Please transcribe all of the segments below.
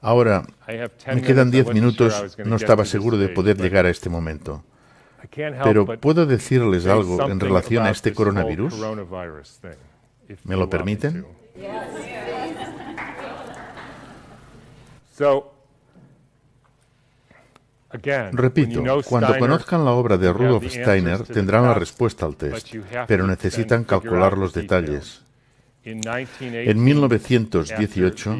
Ahora, me quedan 10 minutos, no estaba seguro de poder llegar a este momento. Pero ¿puedo decirles algo en relación a este coronavirus? ¿Me lo permiten? Repito, cuando conozcan la obra de Rudolf Steiner tendrán la respuesta al test, pero necesitan calcular los detalles. En 1918,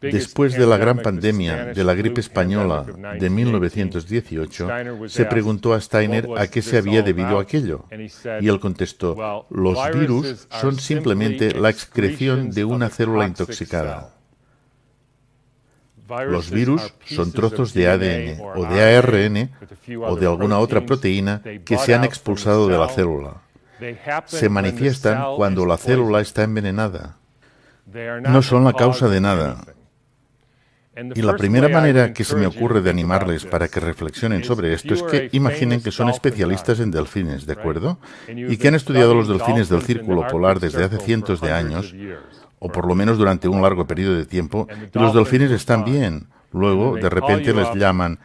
después de la gran pandemia de la gripe española de 1918, se preguntó a Steiner a qué se había debido aquello. Y él contestó, los virus son simplemente la excreción de una célula intoxicada. Los virus son trozos de ADN o de ARN o de alguna otra proteína que se han expulsado de la célula. Se manifiestan cuando la célula está envenenada. No son la causa de nada. Y la primera manera que se me ocurre de animarles para que reflexionen sobre esto es que imaginen que son especialistas en delfines, ¿de acuerdo? Y que han estudiado los delfines del círculo polar desde hace cientos de años, o por lo menos durante un largo periodo de tiempo, y los delfines están bien. Luego, de repente les llaman,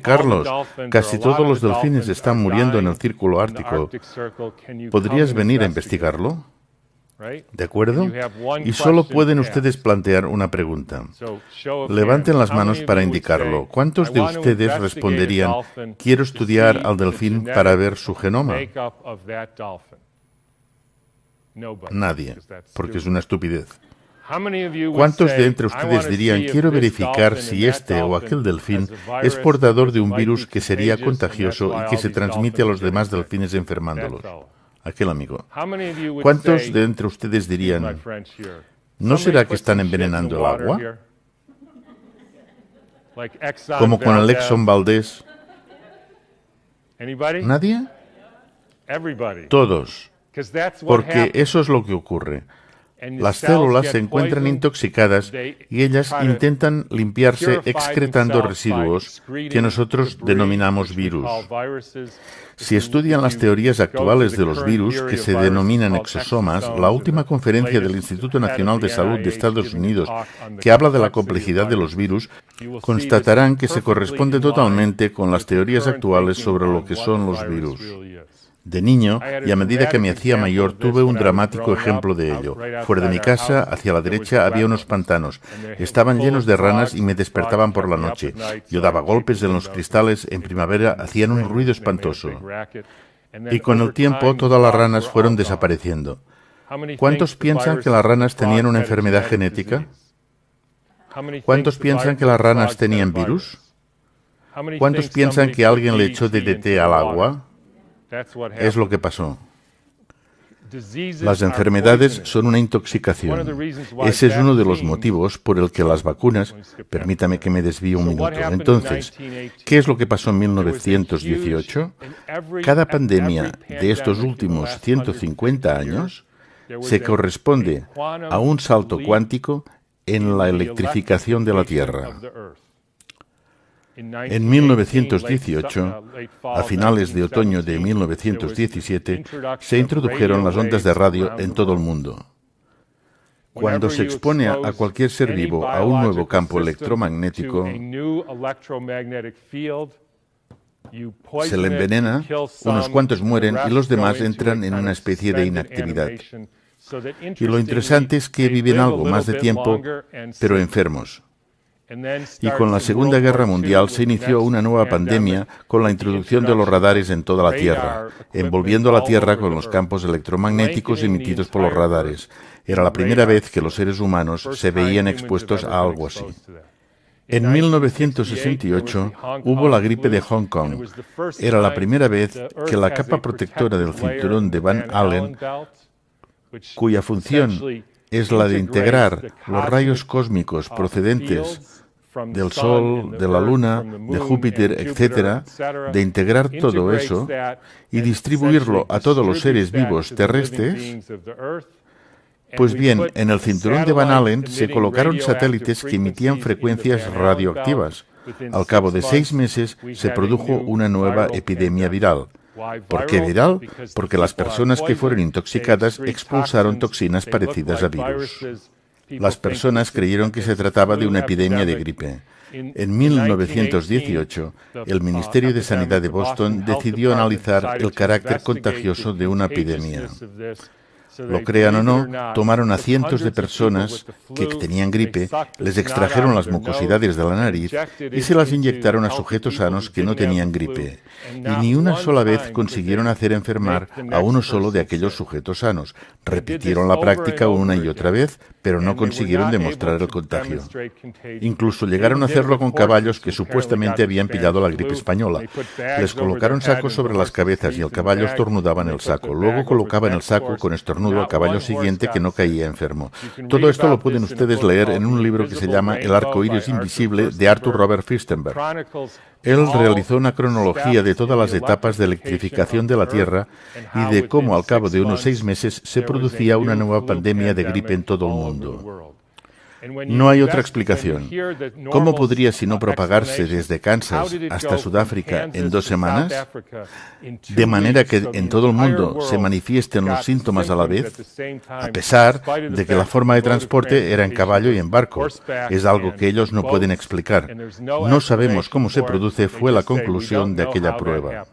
Carlos, casi todos los delfines están muriendo en el círculo ártico. ¿Podrías venir a investigarlo? ¿De acuerdo? Y solo pueden ustedes plantear una pregunta. Levanten las manos para indicarlo. ¿Cuántos de ustedes responderían, quiero estudiar al delfín para ver su genoma? Nadie, porque es una estupidez. ¿Cuántos de entre ustedes dirían, quiero verificar si este o aquel delfín es portador de un virus que sería contagioso y que se transmite a los demás delfines enfermándolos? Aquel amigo. ¿Cuántos de entre ustedes dirían, ¿no será que están envenenando el agua? Como con el Exxon Valdez. ¿Nadie? Todos. Porque eso es lo que ocurre. Las células se encuentran intoxicadas y ellas intentan limpiarse excretando residuos que nosotros denominamos virus. Si estudian las teorías actuales de los virus, que se denominan exosomas, la última conferencia del Instituto Nacional de Salud de Estados Unidos, que habla de la complejidad de los virus, constatarán que se corresponde totalmente con las teorías actuales sobre lo que son los virus. De niño, y a medida que me hacía mayor, tuve un dramático ejemplo de ello. Fuera de mi casa, hacia la derecha, había unos pantanos. Estaban llenos de ranas y me despertaban por la noche. Yo daba golpes en los cristales, en primavera hacían un ruido espantoso. Y con el tiempo, todas las ranas fueron desapareciendo. ¿Cuántos piensan que las ranas tenían una enfermedad genética? ¿Cuántos piensan que las ranas tenían virus? ¿Cuántos piensan que alguien le echó DDT al agua? Es lo que pasó. Las enfermedades son una intoxicación. Ese es uno de los motivos por el que las vacunas... Permítame que me desvíe un minuto. Entonces, ¿qué es lo que pasó en 1918? Cada pandemia de estos últimos 150 años se corresponde a un salto cuántico en la electrificación de la Tierra. En 1918, a finales de otoño de 1917, se introdujeron las ondas de radio en todo el mundo. Cuando se expone a cualquier ser vivo a un nuevo campo electromagnético, se le envenena, unos cuantos mueren y los demás entran en una especie de inactividad. Y lo interesante es que viven algo más de tiempo, pero enfermos. Y con la Segunda Guerra Mundial se inició una nueva pandemia con la introducción de los radares en toda la Tierra, envolviendo a la Tierra con los campos electromagnéticos emitidos por los radares. Era la primera vez que los seres humanos se veían expuestos a algo así. En 1968 hubo la gripe de Hong Kong. Era la primera vez que la capa protectora del cinturón de Van Allen, cuya función es la de integrar los rayos cósmicos procedentes del Sol, de la Luna, de Júpiter, etc., de integrar todo eso y distribuirlo a todos los seres vivos terrestres. Pues bien, en el cinturón de Van Allen se colocaron satélites que emitían frecuencias radioactivas. Al cabo de 6 meses se produjo una nueva epidemia viral. ¿Por qué viral? Porque las personas que fueron intoxicadas expulsaron toxinas parecidas a virus. Las personas creyeron que se trataba de una epidemia de gripe. En 1918, el Ministerio de Sanidad de Boston decidió analizar el carácter contagioso de una epidemia. Lo crean o no, tomaron a cientos de personas que tenían gripe, les extrajeron las mucosidades de la nariz y se las inyectaron a sujetos sanos que no tenían gripe. Y ni una sola vez consiguieron hacer enfermar a uno solo de aquellos sujetos sanos. Repitieron la práctica una y otra vez, pero no consiguieron demostrar el contagio. Incluso llegaron a hacerlo con caballos que supuestamente habían pillado la gripe española. Les colocaron sacos sobre las cabezas y el caballo estornudaba en el saco. Luego colocaban el saco con estornudo al caballo siguiente que no caía enfermo. Todo esto lo pueden ustedes leer en un libro que se llama El arco iris invisible de Arthur Robert Firstenberg. Él realizó una cronología de todas las etapas de electrificación de la Tierra y de cómo al cabo de unos 6 meses se producía una nueva pandemia de gripe en todo el mundo. No hay otra explicación. ¿Cómo podría sino propagarse desde Kansas hasta Sudáfrica en 2 semanas? De manera que en todo el mundo se manifiesten los síntomas a la vez, a pesar de que la forma de transporte era en caballo y en barco. Es algo que ellos no pueden explicar. No sabemos cómo se produce, fue la conclusión de aquella prueba.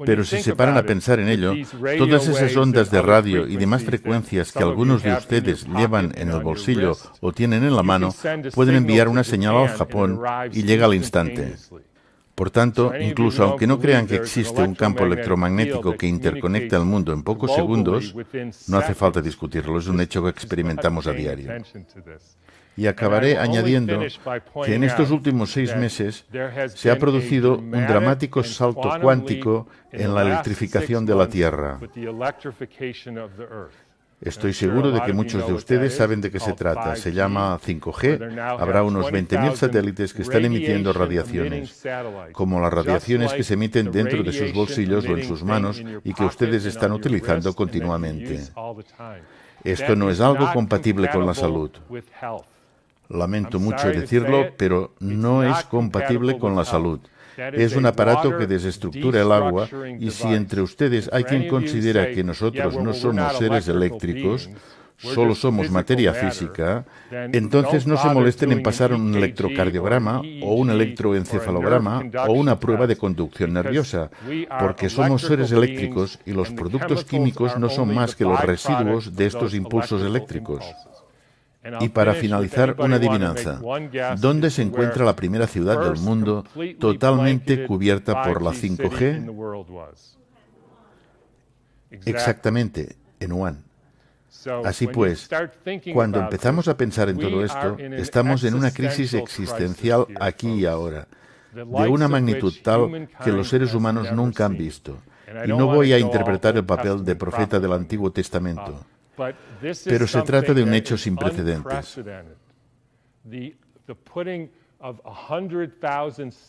Pero si se paran a pensar en ello, todas esas ondas de radio y demás frecuencias que algunos de ustedes llevan en el bolsillo o tienen en la mano, pueden enviar una señal al Japón y llega al instante. Por tanto, incluso aunque no crean que existe un campo electromagnético que interconecta el mundo en pocos segundos, no hace falta discutirlo, es un hecho que experimentamos a diario. Y acabaré añadiendo que en estos últimos 6 meses se ha producido un dramático salto cuántico en la electrificación de la Tierra. Estoy seguro de que muchos de ustedes saben de qué se trata. Se llama 5G. Habrá unos 20.000 satélites que están emitiendo radiaciones, como las radiaciones que se emiten dentro de sus bolsillos o en sus manos y que ustedes están utilizando continuamente. Esto no es algo compatible con la salud. Lamento mucho decirlo, pero no es compatible con la salud. Es un aparato que desestructura el agua y si entre ustedes hay quien considera que nosotros no somos seres eléctricos, solo somos materia física, entonces no se molesten en pasar un electrocardiograma o un electroencefalograma o una prueba de conducción nerviosa, porque somos seres eléctricos y los productos químicos no son más que los residuos de estos impulsos eléctricos. Y para finalizar, una adivinanza. ¿Dónde se encuentra la primera ciudad del mundo totalmente cubierta por la 5G? Exactamente, en Wuhan. Así pues, cuando empezamos a pensar en todo esto, estamos en una crisis existencial aquí y ahora, de una magnitud tal que los seres humanos nunca han visto. Y no voy a interpretar el papel de profeta del Antiguo Testamento. Pero se trata de un hecho sin precedentes.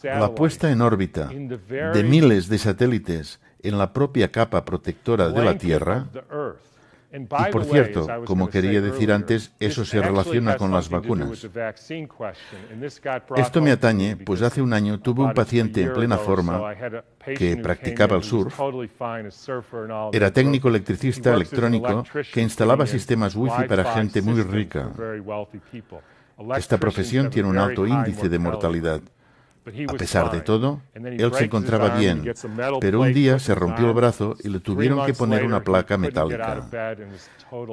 La puesta en órbita de miles de satélites en la propia capa protectora de la Tierra. Y por cierto, como quería decir antes, eso se relaciona con las vacunas. Esto me atañe, pues hace un año tuve un paciente en plena forma que practicaba el surf. Era técnico electricista electrónico que instalaba sistemas wifi para gente muy rica. Esta profesión tiene un alto índice de mortalidad. A pesar de todo, él se encontraba bien, pero un día se rompió el brazo y le tuvieron que poner una placa metálica.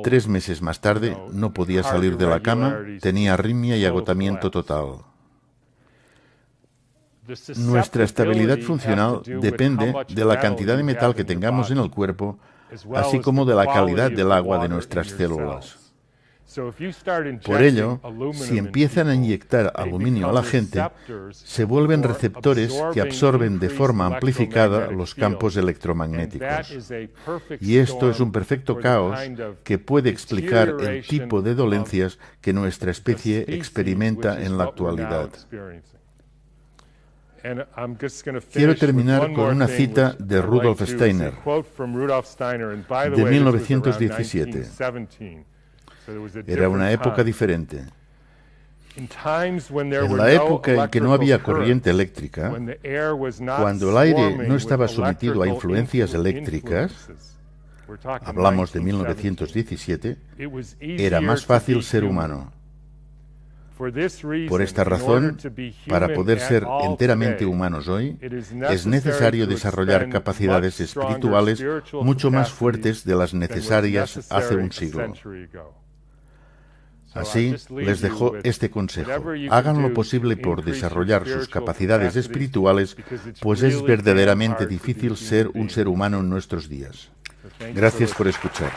3 meses más tarde no podía salir de la cama, tenía arritmia y agotamiento total. Nuestra estabilidad funcional depende de la cantidad de metal que tengamos en el cuerpo, así como de la calidad del agua de nuestras células. Por ello, si empiezan a inyectar aluminio a la gente, se vuelven receptores que absorben de forma amplificada los campos electromagnéticos. Y esto es un perfecto caos que puede explicar el tipo de dolencias que nuestra especie experimenta en la actualidad. Quiero terminar con una cita de Rudolf Steiner, de 1917. Era una época diferente. En la época en que no había corriente eléctrica, cuando el aire no estaba sometido a influencias eléctricas, hablamos de 1917, era más fácil ser humano. Por esta razón, para poder ser enteramente humanos hoy, es necesario desarrollar capacidades espirituales mucho más fuertes de las necesarias hace un siglo. Así, les dejo este consejo. Hagan lo posible por desarrollar sus capacidades espirituales, pues es verdaderamente difícil ser un ser humano en nuestros días. Gracias por escuchar.